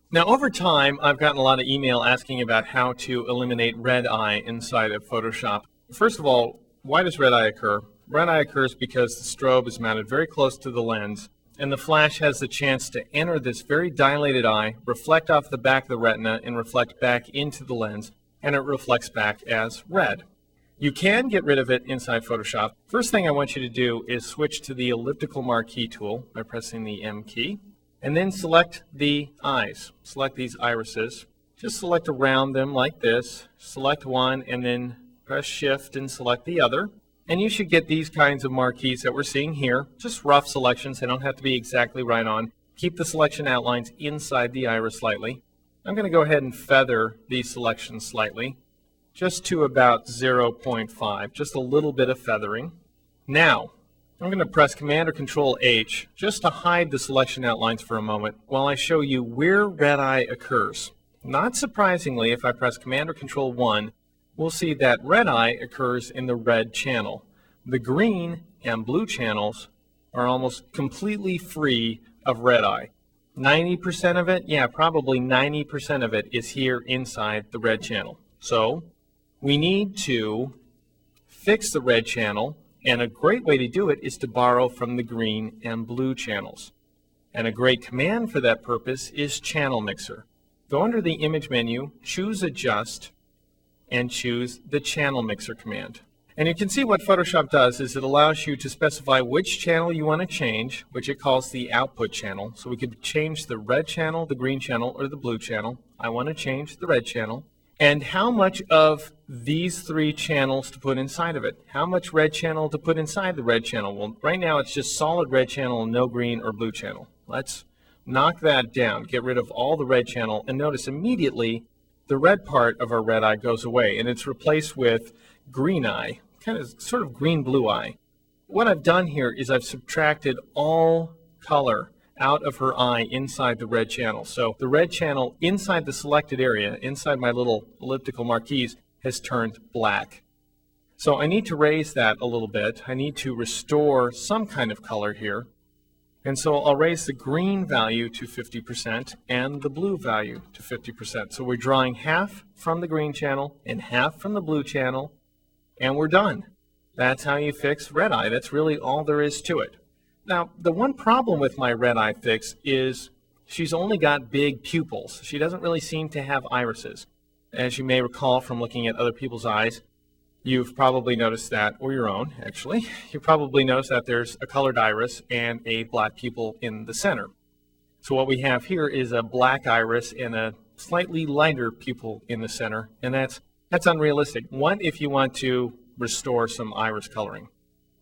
Now, over time, I've gotten a lot of email asking about how to eliminate red eye inside of Photoshop. First of all, why does red eye occur? Red eye occurs because the strobe is mounted very close to the lens, and the flash has the chance to enter this very dilated eye, reflect off the back of the retina, and reflect back into the lens, and it reflects back as red. You can get rid of it inside Photoshop. First thing I want you to do is switch to the elliptical marquee tool by pressing the M key. And then select the eyes. Select these irises. Just select around them like this. Select one and then press Shift and select the other. And you should get these kinds of marquees that we're seeing here. Just rough selections. They don't have to be exactly right on. Keep the selection outlines inside the iris slightly. I'm going to go ahead and feather these selections slightly. Just to about 0.5. Just a little bit of feathering. Now, I'm going to press Command or Control H just to hide the selection outlines for a moment while I show you where red eye occurs. Not surprisingly, if I press Command or Control 1, we'll see that red eye occurs in the red channel. The green and blue channels are almost completely free of red eye. 90% of it, yeah, probably 90% of it is here inside the red channel. So we need to fix the red channel. And a great way to do it is to borrow from the green and blue channels. And a great command for that purpose is Channel Mixer. Go under the Image menu, choose Adjust, and choose the Channel Mixer command. And you can see what Photoshop does is it allows you to specify which channel you want to change, which it calls the output channel. So we could change the red channel, the green channel, or the blue channel. I want to change the red channel. And how much of these three channels to put inside of it. How much red channel to put inside the red channel? Well, right now it's just solid red channel and no green or blue channel. Let's knock that down, get rid of all the red channel, and notice immediately the red part of our red eye goes away and it's replaced with green eye, kind of sort of green-blue eye. What I've done here is I've subtracted all color out of her eye inside the red channel. So the red channel inside the selected area, inside my little elliptical marquees, has turned black. So I need to raise that a little bit. I need to restore some kind of color here. And so I'll raise the green value to 50% and the blue value to 50%. So we're drawing half from the green channel and half from the blue channel, and we're done. That's how you fix red eye. That's really all there is to it. Now, the one problem with my red eye fix is she's only got big pupils. She doesn't really seem to have irises. As you may recall from looking at other people's eyes, you've probably noticed that, or your own actually, you probably noticed that there's a colored iris and a black pupil in the center. So what we have here is a black iris and a slightly lighter pupil in the center, and that's unrealistic. One, if you want to restore some iris coloring.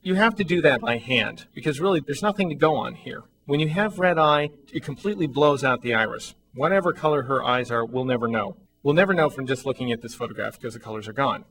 You have to do that by hand because really there's nothing to go on here. When you have red eye, it completely blows out the iris. Whatever color her eyes are, we'll never know. We'll never know from just looking at this photograph because the colors are gone.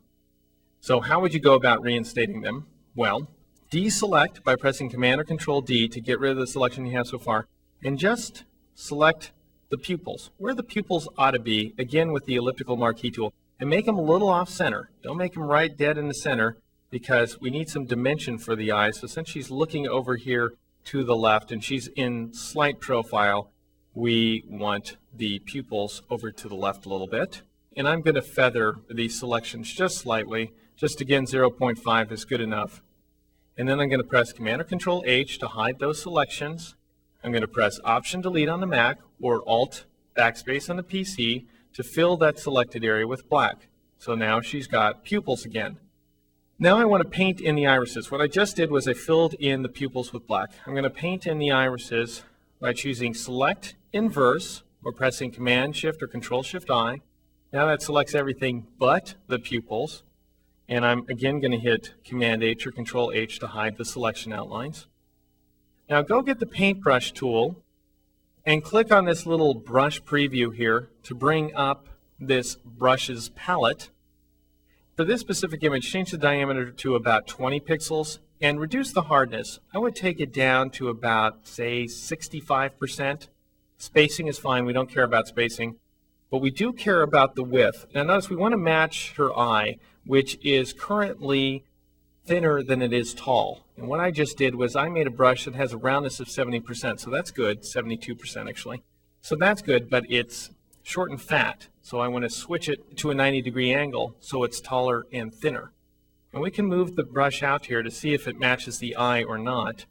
So how would you go about reinstating them? Well, deselect by pressing Command or Control D to get rid of the selection you have so far, and just select the pupils, where the pupils ought to be, again with the elliptical marquee tool, and make them a little off center. Don't make them right dead in the center, because we need some dimension for the eyes. So since she's looking over here to the left and she's in slight profile, we want the pupils over to the left a little bit. And I'm going to feather these selections just slightly. Just again, 0.5 is good enough. And then I'm going to press Command or Control H to hide those selections. I'm going to press Option Delete on the Mac or Alt Backspace on the PC to fill that selected area with black. So now she's got pupils again. Now I want to paint in the irises. What I just did was I filled in the pupils with black. I'm going to paint in the irises by choosing Select Inverse or pressing Command Shift or Control Shift I. Now that selects everything but the pupils. And I'm again going to hit Command H or Control H to hide the selection outlines. Now go get the paintbrush tool and click on this little brush preview here to bring up this brush's palette. For this specific image, change the diameter to about 20 pixels and reduce the hardness. I would take it down to about, say, 65%. Spacing is fine. We don't care about spacing. But we do care about the width. Now notice we want to match her eye, which is currently thinner than it is tall. And what I just did was I made a brush that has a roundness of 70%. So that's good, 72% actually. So that's good, but it's short and fat. So I want to switch it to a 90-degree angle so it's taller and thinner. And we can move the brush out here to see if it matches the eye or not.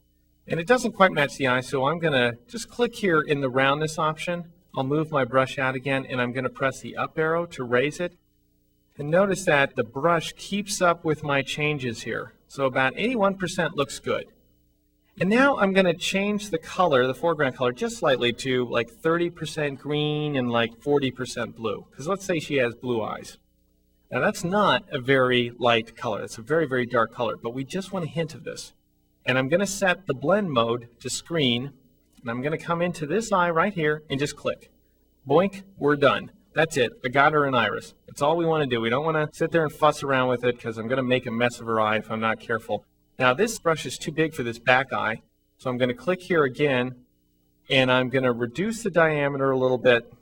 And it doesn't quite match the eye, so I'm going to just click here in the roundness option. I'll move my brush out again, and I'm going to press the up arrow to raise it. And notice that the brush keeps up with my changes here. So about 81% looks good. And now I'm going to change the color, the foreground color, just slightly to like 30% green and like 40% blue. Because let's say she has blue eyes. Now that's not a very light color. It's a very, very dark color. But we just want a hint of this. And I'm going to set the blend mode to screen. And I'm going to come into this eye right here and just click. Boink, we're done. That's it. I got her an iris. That's all we want to do. We don't want to sit there and fuss around with it because I'm going to make a mess of her eye if I'm not careful. Now this brush is too big for this back eye, so I'm going to click here again, and I'm going to reduce the diameter a little bit.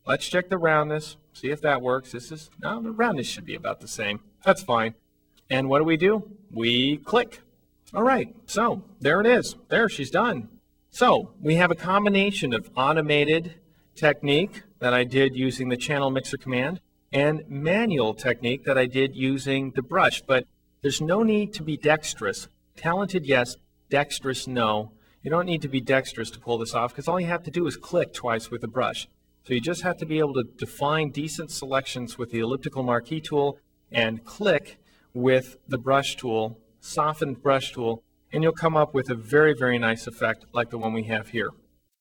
Let's check the roundness, see if that works. No, the roundness should be about the same. That's fine. And what do? We click. All right, so there it is. There, she's done. So we have a combination of automated technique that I did using the channel mixer command and manual technique that I did using the brush, but there's no need to be dexterous. Talented, yes. Dexterous, no. You don't need to be dexterous to pull this off because all you have to do is click twice with the brush. So you just have to be able to define decent selections with the elliptical marquee tool and click with the brush tool, softened brush tool, and you'll come up with a very, very nice effect like the one we have here.